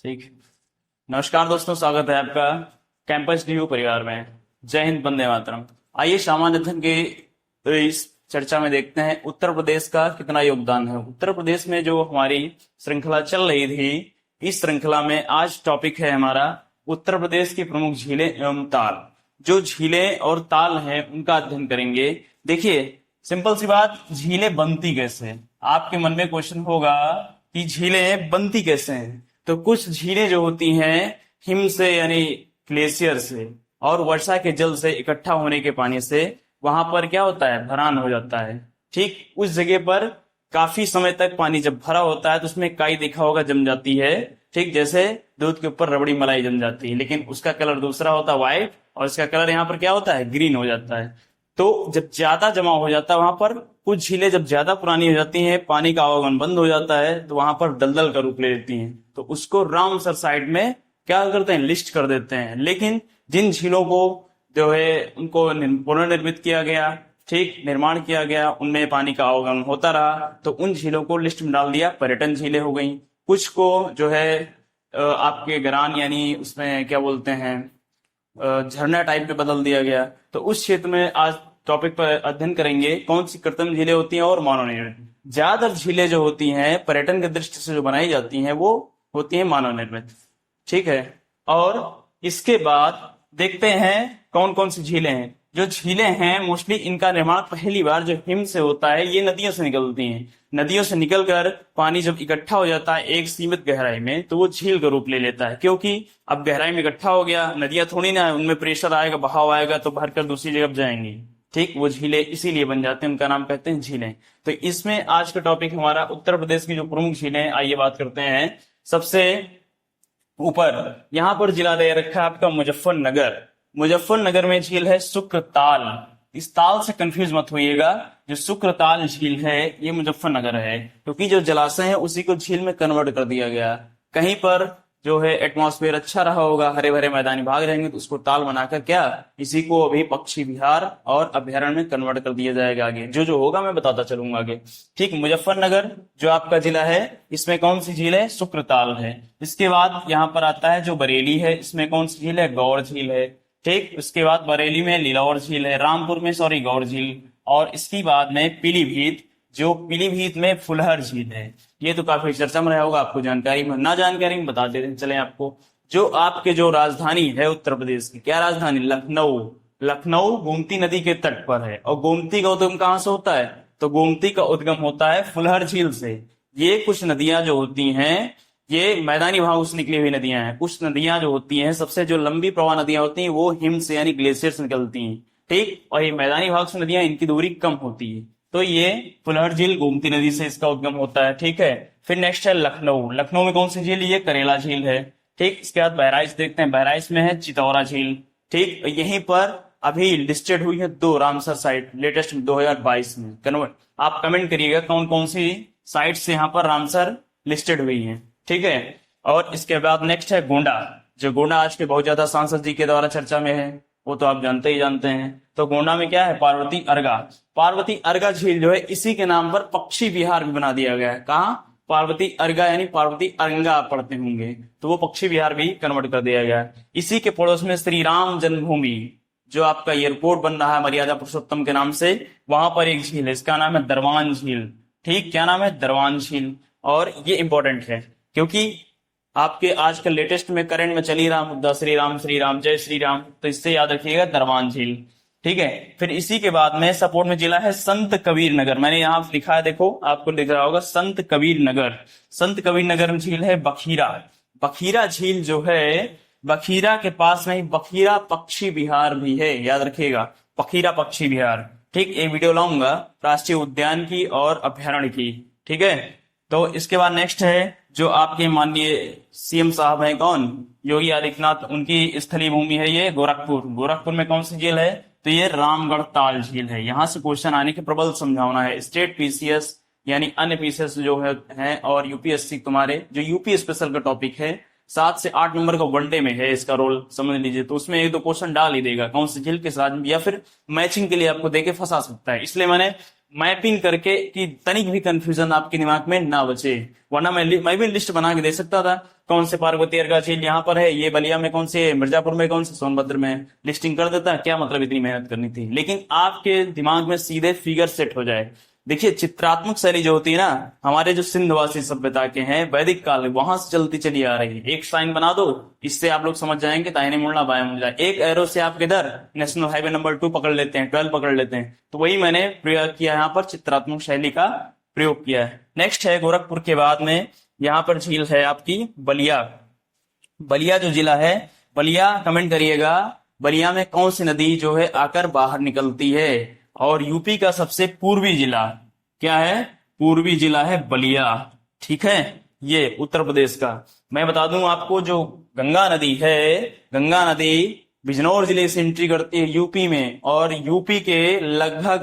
ठीक। नमस्कार दोस्तों, स्वागत है आपका कैंपस रिव्यू परिवार में। जय हिंद, वंदे मातरम। आइए सामान्य अध्ययन के इस चर्चा में देखते हैं उत्तर प्रदेश का कितना योगदान है। उत्तर प्रदेश में जो हमारी श्रृंखला चल रही थी, इस श्रृंखला में आज टॉपिक है हमारा उत्तर प्रदेश की प्रमुख झीलें एवं ताल। जो झीलें और ताल हैं उनका अध्ययन करेंगे। देखिए, सिंपल सी बात, झीलें बनती कैसे हैं? आपके मन में क्वेश्चन होगा कि झीलें बनती कैसे हैं। तो कुछ झीलें जो होती हैं हिम से यानी ग्लेशियर से और वर्षा के जल से इकट्ठा होने के पानी से वहां पर क्या होता है, भरान हो जाता है। ठीक उस जगह पर काफी समय तक पानी जब भरा होता है तो उसमें काई देखा होगा जम जाती है। ठीक जैसे दूध के ऊपर रबड़ी मलाई जम जाती है, लेकिन उसका कलर दूसरा होता है व्हाइट, और इसका कलर यहाँ पर क्या होता है, ग्रीन हो जाता है। तो जब ज्यादा जमा हो जाता है वहां पर, कुछ झीलें जब ज्यादा पुरानी हो जाती हैं, पानी का आवागमन बंद हो जाता है, तो वहां पर दलदल का रूप ले लेती हैं। तो उसको रामसर साइट में क्या करते हैं, लिस्ट कर देते हैं। लेकिन जिन झीलों को जो है उनको पुनर्निर्मित किया गया, ठीक निर्माण किया गया, उनमें पानी का आवागमन होता रहा, तो उन झीलों को लिस्ट में डाल दिया, पर्यटन झीलें हो गई। कुछ को जो है आपके गरान यानी उसमें क्या बोलते हैं, झरना टाइप में बदल दिया गया। तो उस क्षेत्र में आज टॉपिक पर अध्ययन करेंगे कौन सी कृत्रिम झीलें होती हैं और मानव निर्मित। ज्यादातर झीलें जो होती हैं पर्यटन की दृष्टि से जो बनाई जाती हैं वो होती हैं मानव निर्मित। ठीक है, और इसके बाद देखते हैं कौन कौन सी झीलें हैं। जो झीलें हैं मोस्टली इनका निर्माण पहली बार जो हिम से होता है, ये नदियों से निकलती हैं। नदियों से निकलकर पानी जब इकट्ठा हो जाता है एक सीमित गहराई में, तो वो झील का रूप ले लेता है। क्योंकि अब गहराई में इकट्ठा हो गया, नदियां थोड़ी ना है, उनमें प्रेशर आएगा, बहाव आएगा, तो भरकर दूसरी जगह जाएंगी। ठीक, वो झीलें इसीलिए बन जाते हैं, उनका नाम कहते हैं झीलें। तो इसमें आज का टॉपिक हमारा उत्तर प्रदेश की जो प्रमुख झीलें, आइए बात करते हैं। सबसे ऊपर यहाँ पर जिला दे रखा है आपका मुजफ्फरनगर। मुजफ्फरनगर में झील है शुक्रताल। इस ताल से कंफ्यूज मत होइएगा, जो शुक्रताल झील है ये मुजफ्फरनगर है, क्योंकि जो जलाशय है उसी को झील में कन्वर्ट कर दिया गया। कहीं पर जो है एटमॉस्फेयर अच्छा रहा होगा, हरे भरे मैदानी भाग रहेंगे, तो उसको ताल बनाकर क्या इसी को अभी पक्षी विहार और अभ्यारण्य में कन्वर्ट कर दिया जाएगा। आगे जो जो होगा मैं बताता चलूंगा आगे। ठीक, मुजफ्फरनगर जो आपका जिला है, इसमें कौन सी झील है, शुक्रताल है। इसके बाद यहाँ पर आता है जो बरेली है, इसमें कौन सी झील है, गौर झील है। ठीक, उसके बाद बरेली में लीलौर झील है, रामपुर में गौर झील, और इसके बाद में पीलीभीत, जो पीलीभीत में फुलहर झील है। ये तो काफी चर्चा में रहा होगा, आपको जानकारी में ना जानकारी में बता देते चले आपको। जो आपके जो राजधानी है उत्तर प्रदेश की, क्या राजधानी, लखनऊ। लखनऊ गोमती नदी के तट पर है, और गोमती का उद्गम कहाँ से होता है, तो गोमती का उद्गम होता है फुलहर झील से। ये कुछ नदियां जो होती हैं ये मैदानी भागों से निकली हुई नदियां हैं। कुछ नदियां जो होती हैं, सबसे जो लंबी प्रवाह नदियां होती हैं वो हिम से यानी ग्लेशियर से निकलती हैं। ठीक, और ये मैदानी भाग से नदियां, इनकी दूरी कम होती है। तो ये फुलहर झील गोमती नदी से इसका उद्गम होता है। ठीक है, फिर नेक्स्ट है लखनऊ। लखनऊ में कौन सी झील, ये करेला झील है। ठीक, इसके बाद बहराइच देखते हैं, बहराइच में है चितौरा झील। ठीक, यहीं पर अभी लिस्टेड हुई है 2 रामसर साइट, लेटेस्ट 2022 में कन्वर्ट। आप कमेंट करिएगा कौन कौन सी साइट से यहाँ पर रामसर लिस्टेड हुई है। ठीक है, और इसके बाद नेक्स्ट है गोंडा। जो गोंडा आज के बहुत ज्यादा सांसद जी के द्वारा चर्चा में है, वो तो आप जानते ही जानते हैं। तो गोंडा में क्या है, पार्वती अर्गा। पार्वती अर्गा झील जो है इसी के नाम पर पक्षी विहार भी बना दिया गया है। कहाँ, पार्वती अर्गा यानी पार्वती अरंगा आप पढ़ते होंगे, तो वो पक्षी विहार भी कन्वर्ट कर दिया गया है। इसी के पड़ोस में श्री राम जन्मभूमि, जो आपका एयरपोर्ट बन रहा है मर्यादा पुरुषोत्तम के नाम से, वहां पर एक झील है, इसका नाम है दरवान झील। ठीक, क्या नाम है, दरवान झील। और ये इंपॉर्टेंट है क्योंकि आपके आजकल लेटेस्ट में करंट में चली रहा मुद्दा श्री राम जय श्री राम, तो इससे याद रखिएगा दरवान झील। ठीक है, फिर इसी के बाद में सपोर्ट में जिला है संत कबीर नगर। मैंने यहाँ लिखा है, देखो आपको दिख रहा होगा संत कबीर नगर। संत कबीर नगर में झील है बखीरा। बखीरा झील जो है, बखीरा के पास में ही बखीरा पक्षी विहार भी है, याद रखिएगा बखीरा पक्षी विहार। ठीक, एक वीडियो लाऊंगा राष्ट्रीय उद्यान की और अभ्यारण्य की। ठीक है, तो इसके बाद नेक्स्ट है जो आपके माननीय सीएम साहब हैं, कौन, योगी आदित्यनाथ, उनकी स्थलीय भूमि है ये गोरखपुर। गोरखपुर में कौन सी झील है, तो ये रामगढ़ ताल झील है। यहां से क्वेश्चन आने की प्रबल संभावना है। स्टेट पीसीएस यानी अन्य पीसीएस जो है और यूपीएससी तुम्हारे जो यूपी स्पेशल का टॉपिक है, 7 से 8 नंबर का वनडे में है इसका रोल, समझ लीजिए। तो उसमें 1-2 क्वेश्चन डाल ही देगा, कौन सी झील किस राज्य में, या फिर मैचिंग के लिए आपको देके फंसा सकता है। इसलिए मैंने मैपिंग करके कि तनिक भी कंफ्यूजन आपके दिमाग में ना बचे। वरना मैं भी लिस्ट बना के दे सकता था, कौन से पार्वती अर्गा झील यहाँ पर है, ये बलिया में कौन से, मिर्जापुर में कौन से, सोनभद्र में, लिस्टिंग कर देता। क्या मतलब इतनी मेहनत करनी थी। लेकिन आपके दिमाग में सीधे फिगर सेट हो जाए। देखिए चित्रात्मक शैली जो होती है ना, हमारे जो सिंधवासी सभ्यता के हैं वैदिक काल, वहां से चलती चली आ रही है। एक साइन बना दो, इससे आप लोग समझ जाएंगे दाहिने मुड़ना बाएं मुड़ना। एक एरो से आप किधर नेशनल हाईवे नंबर 2 पकड़ लेते हैं, 12 पकड़ लेते हैं। तो वही मैंने प्रयोग किया, यहाँ पर चित्रात्मक शैली का प्रयोग किया है। नेक्स्ट है गोरखपुर के बाद में यहाँ पर झील है आपकी बलिया। बलिया जो जिला है, बलिया कमेंट करिएगा, बलिया में कौन सी नदी जो है आकर बाहर निकलती है। और यूपी का सबसे पूर्वी जिला क्या है, पूर्वी जिला है बलिया। ठीक है, ये उत्तर प्रदेश का। मैं बता दूं आपको, जो गंगा नदी है, गंगा नदी बिजनौर जिले से एंट्री करती है यूपी में, और यूपी के लगभग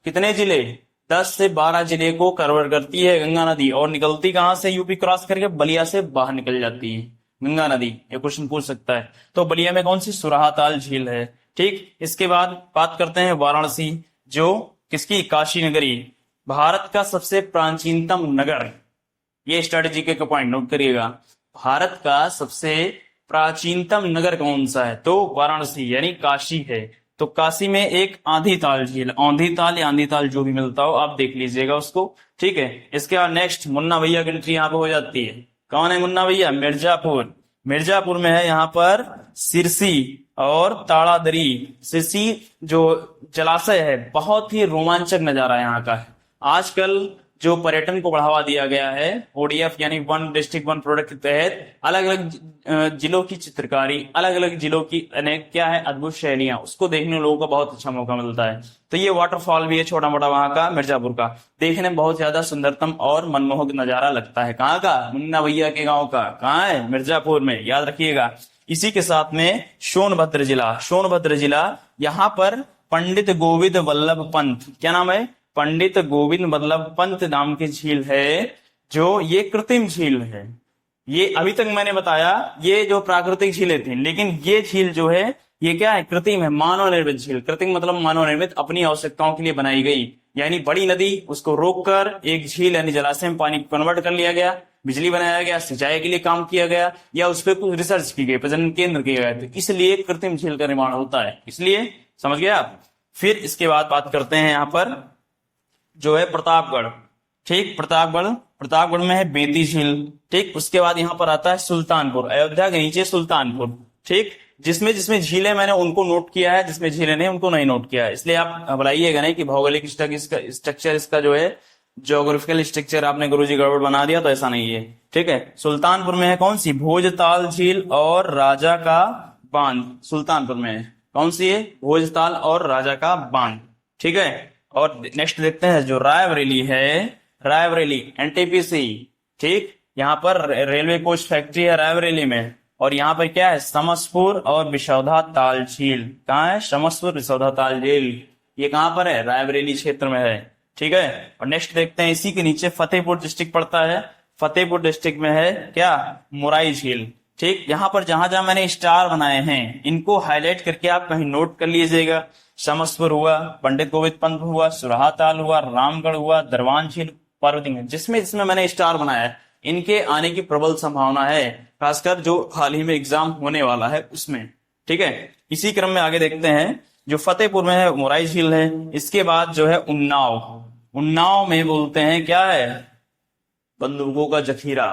कितने जिले, 10 से 12 जिले को कवर करती है गंगा नदी। और निकलती कहां से, यूपी क्रॉस करके बलिया से बाहर निकल जाती है गंगा नदी। ये क्वेश्चन पूछ सकता है। तो बलिया में कौन सी, सुराहाताल झील है। ठीक, इसके बाद बात करते हैं वाराणसी, जो किसकी, काशी नगरी, भारत का सबसे प्राचीनतम नगर। ये स्ट्रेटेजी के पॉइंट नोट करिएगा। भारत का सबसे प्राचीनतम नगर कौन सा है, तो वाराणसी यानी काशी है। तो काशी में एक आंधी ताल झील, आंधी ताल या आंधी ताल जो भी मिलता हो आप देख लीजिएगा उसको। ठीक है, इसके बाद नेक्स्ट मुन्ना भैया की एंट्री यहाँ पे हो जाती है। कौन है मुन्ना भैया, मिर्जापुर। मिर्जापुर में है यहाँ पर सिरसी और ताड़ादरी। सिरसी जो जलाशय है, बहुत ही रोमांचक नजारा यहाँ का है। आजकल जो पर्यटन को बढ़ावा दिया गया है, ओडीएफ यानी वन डिस्ट्रिक्ट वन प्रोडक्ट के तहत अलग अलग जिलों की चित्रकारी, अलग अलग जिलों की अनेक क्या है अद्भुत शैलियां, उसको देखने लोगों को बहुत अच्छा मौका मिलता है। तो ये वाटरफॉल भी है छोटा मोटा वहां का, मिर्जापुर का, देखने में बहुत ज्यादा सुंदरतम और मनमोहक नजारा लगता है। कहाँ का, मुन्ना भैया के गाँव का। कहाँ है, मिर्जापुर में, याद रखिएगा। इसी के साथ में सोनभद्र जिला, सोनभद्र जिला, यहाँ पर पंडित गोविंद वल्लभ पंत, क्या नाम है, पंडित गोविंद वल्लभ पंत नाम की झील है, जो ये कृत्रिम झील है। ये अभी तक मैंने बताया ये जो प्राकृतिक झीलें थी, लेकिन ये झील जो है ये क्या है, कृत्रिम है, मानव निर्मित झील। कृत्रिम मतलब मानव निर्मित, अपनी आवश्यकताओं के लिए बनाई गई। यानी बड़ी नदी उसको रोककर एक झील यानी जलाशय में पानी कन्वर्ट कर लिया गया, बिजली बनाया गया, सिंचाई के लिए काम किया गया, या उस पर कुछ रिसर्च की गई, प्रजनन केंद्र किए गए, तो इसलिए कृत्रिम झील का निर्माण होता है। इसलिए समझ गए आप। फिर इसके बाद बात करते हैं यहाँ पर जो है प्रतापगढ़। ठीक, प्रतापगढ़ में है बेती झील। ठीक, उसके बाद यहाँ पर आता है सुल्तानपुर, अयोध्या के नीचे सुल्तानपुर। ठीक, जिसमें जिसमें झीलें मैंने उनको नोट किया है, जिसमें झीलें नहीं उनको नहीं नोट किया है। इसलिए आप बुलाइएगा नहीं कि भौगोलिक स्ट्रक्चर इसका जो है ज्योग्राफिकल स्ट्रक्चर आपने गुरुजी गड़बड़ बना दिया, तो ऐसा नहीं है। ठीक है, सुल्तानपुर में है कौन सी, भोजताल झील और राजा का बांध। सुल्तानपुर में है कौन सी है, भोजताल और राजा का बांध। ठीक है, और नेक्स्ट देखते हैं जो रायबरेली है, रायबरेली एनटीपीसी। ठीक, यहाँ पर रेलवे कोच फैक्ट्री है रायबरेली में। और यहाँ पर क्या है, समसपुर और बिशौधा ताल झील। कहाँ है, समसपुर बिशौधा ताल झील, ये कहाँ पर है, रायबरेली क्षेत्र में है। ठीक है, और नेक्स्ट देखते हैं इसी के नीचे फतेहपुर डिस्ट्रिक्ट पड़ता है। फतेहपुर डिस्ट्रिक्ट में है क्या, मुराई झील। ठीक, यहाँ पर जहां जहां मैंने स्टार बनाए हैं इनको हाईलाइट करके आप कहीं नोट कर लीजिएगा। समसपुर हुआ, पंडित गोविंद पंत हुआ, सुराहाताल हुआ, रामगढ़ हुआ, दरवान झील, पार्वतीगंज, जिसमें जिसमें मैंने स्टार बनाया है इनके आने की प्रबल संभावना है, खासकर जो हाल ही में एग्जाम होने वाला है उसमें। ठीक है, इसी क्रम में आगे देखते हैं जो फतेहपुर में है मुराई झील है। इसके बाद जो है उन्नाव, उन्नाव में बोलते हैं क्या है, बंदूकों का जखीरा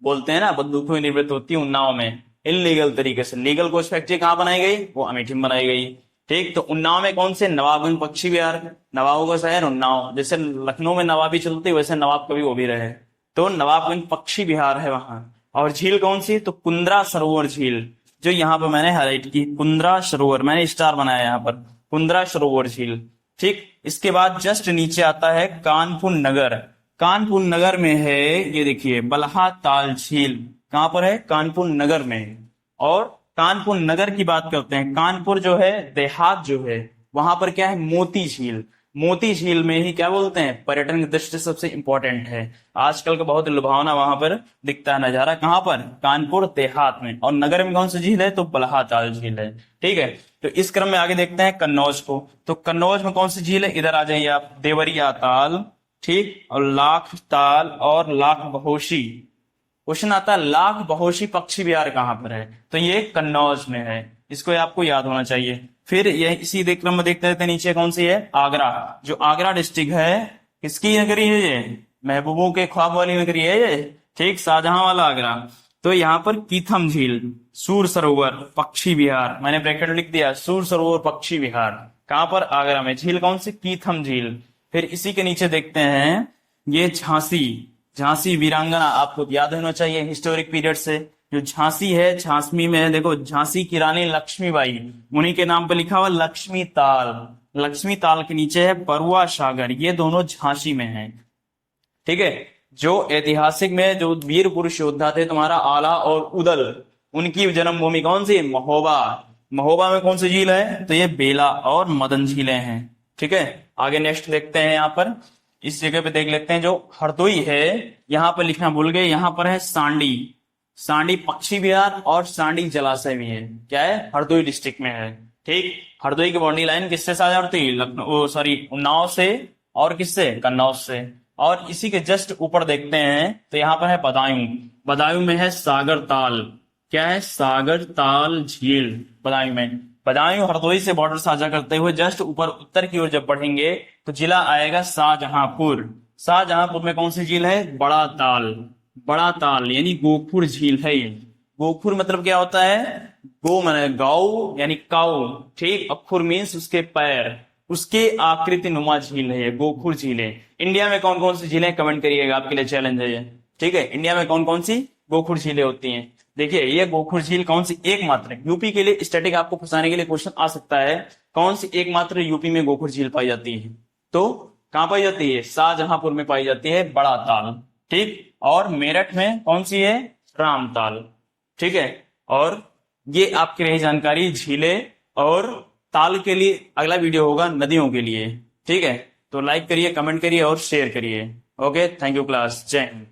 बोलते हैं ना, बंदूकों की निर्मित होती है उन्नाव में इनलीगल तरीके से। लीगल कोच फैक्ट्री कहाँ बनाई गई, वो अमेठी में बनाई गई। ठीक, तो उन्नाव में कौन से, नवाबगंज पक्षी विहार, नवाबों का शहर उन्नाव। जैसे लखनऊ में नवाबी चलती वैसे नवाब कभी वो भी रहे, तो नवाबगंज पक्षी विहार है वहां। और झील कौन सी, तो कुंद्रा सरोवर झील, जो यहाँ पर मैंने हाईलाइट की, कुंद्रा सरोवर, मैंने स्टार बनाया यहाँ पर, कुंद्रा सरोवर झील। ठीक, इसके बाद जस्ट नीचे आता है कानपुर नगर। कानपुर नगर में है ये देखिए बलहा ताल झील, कहां पर है, कानपुर नगर में। और कानपुर नगर की बात करते हैं, कानपुर जो है देहात जो है वहां पर क्या है, मोती झील। मोती झील में ही क्या बोलते हैं, पर्यटन की दृष्टि से सबसे इंपॉर्टेंट है। आजकल का बहुत लुभावना वहां पर दिखता है नजारा। कहाँ पर, कानपुर देहात में। और नगर में कौन सी झील है, तो बलहाताल झील है। ठीक है, तो इस क्रम में आगे देखते हैं कन्नौज को। तो कन्नौज में कौन सी झील है, इधर आ जाइए आप, देवरिया ताल, ठीक, और लाख ताल और लाख बहोशी। क्वेश्चन आता है लाख बहोशी पक्षी विहार कहाँ पर है, तो ये कन्नौज में है। इसको आपको याद होना चाहिए। फिर ये इसी क्रम में देखते रहते हैं, नीचे कौन सी है, आगरा। जो आगरा डिस्ट्रिक्ट है, किसकी नगरी है ये, महबूबों के ख्वाब वाली नगरी है ये, ठीक, शाहजहां वाला आगरा। तो यहाँ पर कीथम झील, सूर सरोवर पक्षी विहार, मैंने ब्रैकेट में लिख दिया, सूर सरोवर पक्षी विहार कहाँ पर, आगरा में। झील कौन सी, कीथम झील। फिर इसी के नीचे देखते हैं ये झांसी, झांसी वीरांगना, आपको याद होना चाहिए हिस्टोरिक पीरियड से। जो झांसी है, झांसी में है, देखो झांसी की रानी लक्ष्मीबाई, उन्हीं के नाम पर लिखा हुआ लक्ष्मी ताल। लक्ष्मी ताल के नीचे है बरुआ सागर, ये दोनों झांसी में है। ठीक है, जो ऐतिहासिक में जो वीर पुरुष योद्धा थे तुम्हारा आला और उदल, उनकी जन्मभूमि कौन सी, महोबा। महोबा में कौन सी झील है, तो ये बेला और मदन झीलें हैं। ठीक है, आगे नेक्स्ट देखते हैं। यहाँ पर इस जगह पे देख लेते हैं, जो हरदोई है, यहाँ पर लिखना भूल गए, यहाँ पर है सांडी। सांडी पक्षी विहार और सांडी जलाशय भी है। क्या है, हरदोई डिस्ट्रिक्ट में है। ठीक, हरदोई की बाउंड्री लाइन किससे साझा करती है, लखनऊ, सॉरी उन्नाव से, और किससे, कन्नौज से। और इसी के जस्ट ऊपर देखते हैं तो यहाँ पर है बदायूं। बदायूं में है सागर ताल। क्या है, सागर ताल झील बदायूं में। बदायूं हरदोई से बॉर्डर साझा करते हुए जस्ट ऊपर उत्तर की ओर जब बढ़ेंगे तो जिला आएगा शाहजहांपुर। शाहजहांपुर में कौन सी झील है, बड़ा ताल। बड़ा ताल यानी गोखुर झील है ये। गोखुर मतलब क्या होता है, गो माने गाऊ यानी काऊ, ठीक, अखुर मीन्स उसके पैर, उसके आकृति नुमा झील है ये, गोखुर झील है। इंडिया में कौन कौन सी झीलें, कमेंट करिएगा, आपके लिए चैलेंज है ये। ठीक है, इंडिया में कौन कौन सी गोखुर झीलें होती हैं। देखिए ये गोखुर झील कौन सी एकमात्र, यूपी के लिए स्टैटिक आपको फंसाने के लिए क्वेश्चन आ सकता है, कौन सी एकमात्र यूपी में गोखुर झील पाई जाती है, तो कहां पाई जाती है, शाहजहांपुर में पाई जाती है, बड़ा ताल। ठीक, और मेरठ में कौन सी है, रामताल। ठीक है, और ये आपकी रही जानकारी झीलें और ताल के लिए। अगला वीडियो होगा नदियों के लिए। ठीक है, तो लाइक करिए, कमेंट करिए और शेयर करिए। ओके, थैंक यू क्लास, जय हिंद।